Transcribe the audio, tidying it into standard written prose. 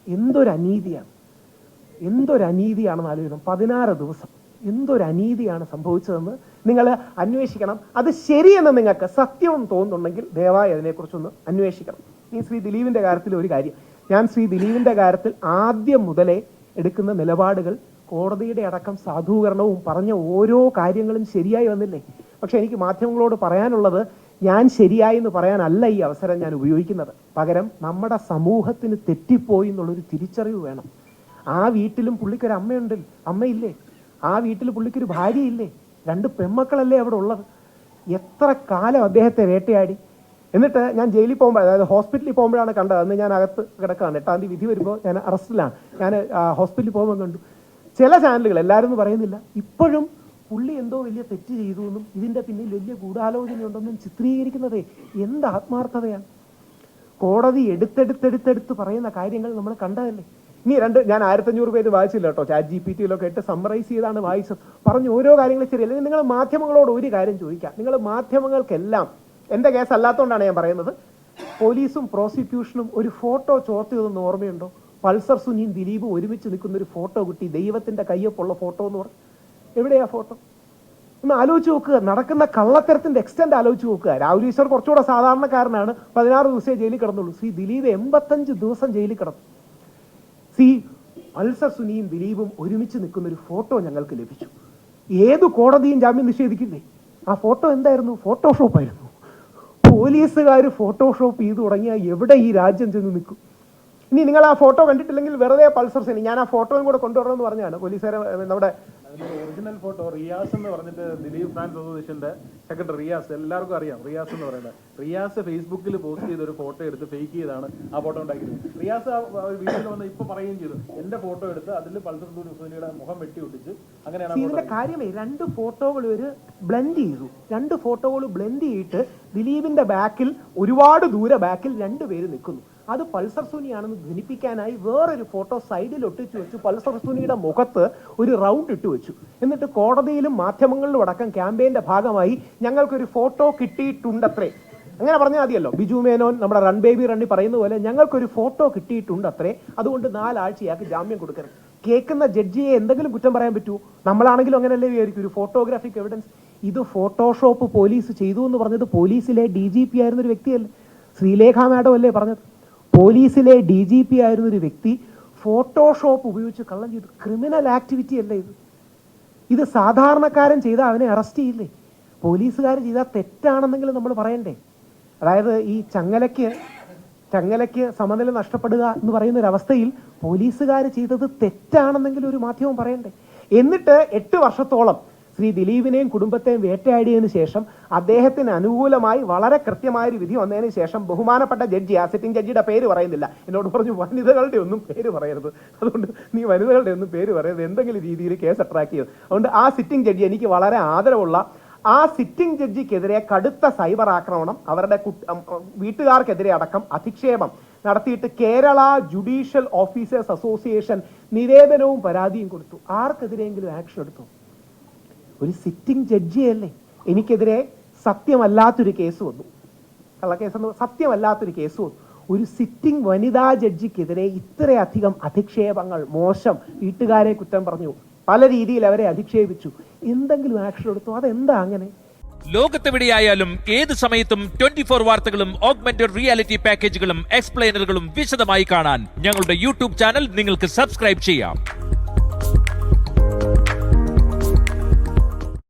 എന്തൊരനീതിയാണെന്ന് ആലോചിക്കണം. 16 ദിവസം എന്തൊരനീതിയാണ് സംഭവിച്ചതെന്ന് നിങ്ങൾ അന്വേഷിക്കണം. അത് ശരിയെന്ന് നിങ്ങൾക്ക് സത്യവും തോന്നുന്നുണ്ടെങ്കിൽ ദയവായി അതിനെക്കുറിച്ചൊന്ന് അന്വേഷിക്കണം. ഈ ശ്രീ ദിലീപിന്റെ കാര്യത്തിൽ ഒരു കാര്യം, ഞാൻ ശ്രീ ദിലീപിന്റെ കാര്യത്തിൽ ആദ്യം മുതലേ എടുക്കുന്ന നിലപാടുകൾ കോടതിയുടെ അടക്കം സാധൂകരണവും പറഞ്ഞ ഓരോ കാര്യങ്ങളും ശരിയായി വന്നില്ലേ. പക്ഷെ എനിക്ക് മാധ്യമങ്ങളോട് പറയാനുള്ളത്, ഞാൻ ശരിയായി എന്ന് പറയാനല്ല ഈ അവസരം ഞാൻ ഉപയോഗിക്കുന്നത്. പകരം നമ്മുടെ സമൂഹത്തിന് തെറ്റിപ്പോയി എന്നുള്ളൊരു തിരിച്ചറിവ് വേണം. ആ വീട്ടിലും പുള്ളിക്കൊരു അമ്മയില്ലേ? ആ വീട്ടിൽ പുള്ളിക്കൊരു ഭാര്യയില്ലേ? 2 പെൺമക്കളല്ലേ അവിടെ ഉള്ളത്? എത്ര കാലം അദ്ദേഹത്തെ വേട്ടയാടി. എന്നിട്ട് ഞാൻ ജയിലിൽ പോകുമ്പോൾ, അതായത് ഹോസ്പിറ്റലിൽ പോകുമ്പോഴാണ് കണ്ടത്. അന്ന് ഞാൻ അകത്ത് കിടക്കുകയാണ്. 8-ാം തീയതി വിധി വരുമ്പോൾ ഞാൻ അറസ്റ്റിലാണ്. ഞാൻ ഹോസ്പിറ്റലിൽ പോകുമ്പോൾ കണ്ടു ചില ചാനലുകൾ, എല്ലാവരും ഒന്നും പറയുന്നില്ല, ഇപ്പോഴും പുള്ളി എന്തോ വലിയ തെറ്റ് ചെയ്തു എന്നും ഇതിൻ്റെ പിന്നിൽ വലിയ ഗൂഢാലോചനയുണ്ടെന്നും ചിത്രീകരിക്കുന്നതേ എന്ത് ആത്മാർത്ഥതയാണ്. കോടതി എടുത്തെടുത്ത് പറയുന്ന കാര്യങ്ങൾ നമ്മൾ കണ്ടതല്ലേ. ഇനി ഞാൻ 1500 പേര് വായിച്ചില്ല കേട്ടോ, ചാറ്റ് GPT-യിലൊക്കെ ഇട്ട് സമ്മറൈസ് ചെയ്താണ് വായിച്ചത്. പറഞ്ഞ ഓരോ കാര്യങ്ങളും ശരിയല്ല. നിങ്ങൾ മാധ്യമങ്ങളോട് ഒരു കാര്യം ചോദിക്കാം. നിങ്ങൾ മാധ്യമങ്ങൾക്കെല്ലാം, എൻ്റെ കേസ് അല്ലാത്തതുകൊണ്ടാണ് ഞാൻ പറയുന്നത്, പോലീസും പ്രോസിക്യൂഷനും ഒരു ഫോട്ടോ ചോർത്തിയതെന്ന് ഓർമ്മയുണ്ടോ? പൾസർ സുനിയും ദിലീപും ഒരുമിച്ച് നിൽക്കുന്ന ഒരു ഫോട്ടോ കിട്ടി, ദൈവത്തിന്റെ കയ്യൊപ്പുള്ള ഫോട്ടോ എന്ന് പറഞ്ഞു. എവിടെയാ ഫോട്ടോ? ഒന്ന് ആലോചിച്ച് നോക്കുക. നടക്കുന്ന കള്ളത്തരത്തിന്റെ എക്സ്റ്റെന്റ് ആലോചിച്ച് നോക്കുക. രാഹുൽ ഈശ്വർ കുറച്ചുകൂടെ സാധാരണക്കാരനാണ്, 16 ദിവസമേ ജയിലിൽ കിടന്നുള്ളൂ. ശ്രീ ദിലീപ് 85 ദിവസം ജയിലിൽ കിടന്നു. ശ്രീ പൾസർ സുനിയും ദിലീപും ഒരുമിച്ച് നിൽക്കുന്ന ഒരു ഫോട്ടോ ഞങ്ങൾക്ക് ലഭിച്ചു. ഏത് കോടതിയും ജാമ്യം നിഷേധിക്കില്ലേ? ആ ഫോട്ടോ എന്തായിരുന്നു? ഫോട്ടോഷോപ്പ് ആയിരുന്നു. പോലീസുകാർ ഫോട്ടോഷോപ്പ് ചെയ്തു തുടങ്ങിയാൽ എവിടെ ഈ രാജ്യം ചെന്ന് നിൽക്കും? ഇനി നിങ്ങൾ ആ ഫോട്ടോ കണ്ടിട്ടില്ലെങ്കിൽ വെറുതെ പൾസർ സുനി, ഞാൻ ആ ഫോട്ടോയും കൂടെ കൊണ്ടുവരണമെന്ന് പറഞ്ഞാണ് പോലീസുകാരെ. നമ്മുടെ ഒറിജിനൽ ഫോട്ടോ റിയാസ് എന്ന് പറഞ്ഞിട്ട് ദിലീപ് ഫാൻസ് അസോസിയേഷന്റെ സെക്രട്ടറി റിയാസ്, എല്ലാവർക്കും അറിയാം റിയാസ് എന്ന് പറയുന്നത്. റിയാസ് ഫേസ്ബുക്കിൽ പോസ്റ്റ് ചെയ്ത ഒരു ഫോട്ടോ എടുത്ത് ഫേക്ക് ചെയ്താണ് ആ ഫോട്ടോ ഉണ്ടാക്കിയത്. റിയാസ് ആ വീട്ടിൽ വന്ന് ഇപ്പൊ പറയുകയും ചെയ്തു, എന്റെ ഫോട്ടോ എടുത്ത് അതിൽ പൾസർ സുനിയുടെ മുഖം വെട്ടി ഒട്ടിച്ച് അങ്ങനെയാണ്. ഇതിന്റെ കാര്യമേ 2 ഫോട്ടോകൾ ഒരു ബ്ലെൻഡ് ചെയ്തു. 2 ഫോട്ടോകൾ ബ്ലെൻഡ് ചെയ്തിട്ട് ദിലീപിന്റെ ബാക്കിൽ, ഒരുപാട് ദൂരെ ബാക്കിൽ 2 പേര് നിൽക്കുന്നു. അത് പൾസർ സുനിയാണെന്ന് ധരിപ്പിക്കാനായി വേറൊരു ഫോട്ടോ സൈഡിൽ ഒട്ടിച്ചു വെച്ചു. പൾസർ സുനിയുടെ മുഖത്ത് ഒരു റൗണ്ട് ഇട്ട് വെച്ചു. എന്നിട്ട് കോടതിയിലും മാധ്യമങ്ങളിലും അടക്കം ക്യാമ്പയിന്റെ ഭാഗമായി ഞങ്ങൾക്കൊരു ഫോട്ടോ കിട്ടിയിട്ടുണ്ടത്രേ, അങ്ങനെ പറഞ്ഞാൽ മതിയല്ലോ. ബിജു മേനോൻ നമ്മുടെ റൺ ബേബി റണ്ണി പറയുന്ന പോലെ ഞങ്ങൾക്കൊരു ഫോട്ടോ കിട്ടിയിട്ടുണ്ടത്രേ, അതുകൊണ്ട് 4 ആഴ്ചയാക്കി ജാമ്യം കൊടുക്കരുത്. കേൾക്കുന്ന ജഡ്ജിയെ എന്തെങ്കിലും കുറ്റം പറയാൻ പറ്റുമോ? നമ്മളാണെങ്കിലും അങ്ങനെയല്ലേ വിചാരിക്കും, ഒരു ഫോട്ടോഗ്രാഫിക് എവിഡൻസ്. ഇത് ഫോട്ടോഷോപ്പ് പോലീസ് ചെയ്തു എന്ന് പറഞ്ഞത് പോലീസിലെ DGP ആയിരുന്നൊരു വ്യക്തിയല്ലേ, ശ്രീലേഖ മാഡം അല്ലേ പറഞ്ഞത്? പോലീസിലെ DGP ആയിരുന്നൊരു വ്യക്തി ഫോട്ടോഷോപ്പ് ഉപയോഗിച്ച് കള്ളം ചെയ്തു. ക്രിമിനൽ ആക്ടിവിറ്റി അല്ലേ ഇത്? ഇത് സാധാരണക്കാരൻ ചെയ്താൽ അവനെ അറസ്റ്റ് ചെയ്യില്ലേ? പോലീസുകാർ ചെയ്താൽ തെറ്റാണെന്നെങ്കിലും നമ്മൾ പറയണ്ടേ? അതായത് ഈ ചങ്ങലയ്ക്ക് സമനില നഷ്ടപ്പെടുക എന്ന് പറയുന്ന ഒരു അവസ്ഥയിൽ പോലീസുകാർ ചെയ്തത് തെറ്റാണെന്നെങ്കിലും ഒരു മാധ്യമം പറയണ്ടേ? എന്നിട്ട് 8 വർഷത്തോളം ശ്രീ ദിലീപിനെയും കുടുംബത്തെയും വേട്ടയാടിയതിനു ശേഷം അദ്ദേഹത്തിന് അനുകൂലമായി വളരെ കൃത്യമായൊരു വിധി വന്നതിന് ശേഷം ബഹുമാനപ്പെട്ട ജഡ്ജി, ആ സിറ്റിംഗ് ജഡ്ജിയുടെ പേര് പറയുന്നില്ല, എന്നോട് പറഞ്ഞു വനിതകളുടെ ഒന്നും പേര് പറയരുത്, അതുകൊണ്ട് നീ വനിതകളുടെ ഒന്നും പേര് പറയരുത്, എന്തെങ്കിലും രീതിയിൽ കേസ് അട്രാക്ട് ചെയ്തു. അതുകൊണ്ട് ആ സിറ്റിംഗ് ജഡ്ജി, എനിക്ക് വളരെ ആദരവുള്ള ആ സിറ്റിംഗ് ജഡ്ജിക്കെതിരെ കടുത്ത സൈബർ ആക്രമണം, അവരുടെ വീട്ടുകാർക്കെതിരെ അടക്കം അധിക്ഷേപം നടത്തിയിട്ട് കേരള ജുഡീഷ്യൽ ഓഫീസേഴ്സ് അസോസിയേഷൻ നിവേദനവും പരാതിയും കൊടുത്തു. ആർക്കെതിരെയെങ്കിലും ആക്ഷൻ എടുത്തു? ഒരു സിറ്റിംഗ് ജഡ്ജിയല്ലേ. എനിക്കെതിരെ സത്യമല്ലാത്തൊരു കേസ് വന്നു, കള്ളക്കേസെന്ന് സത്യമല്ലാത്തൊരു കേസ് വന്നു. ഒരു സിറ്റിംഗ് വനിതാ ജഡ്ജിക്കെതിരെ ഇത്രയധികം അധിക്ഷേപങ്ങൾ, മോശം, വീട്ടുകാരെ കുറ്റം പറഞ്ഞു, പല രീതിയിൽ അവരെ അധിക്ഷേപിച്ചു, എന്തെങ്കിലും ആക്ഷൻ എടുത്തു? അതെന്താ അങ്ങനെ? ലോകത്തെവിടെയായാലും ഏത് സമയത്തും 24 വാർത്തകളും ഓഗ്മെന്റഡ് റിയാലിറ്റി പാക്കേജുകളും എക്സ്പ്ലെയിനറുകളും വിശദമായി കാണാൻ ഞങ്ങളുടെ യൂട്യൂബ് ചാനൽ നിങ്ങൾക്ക് സബ്സ്ക്രൈബ് ചെയ്യാം.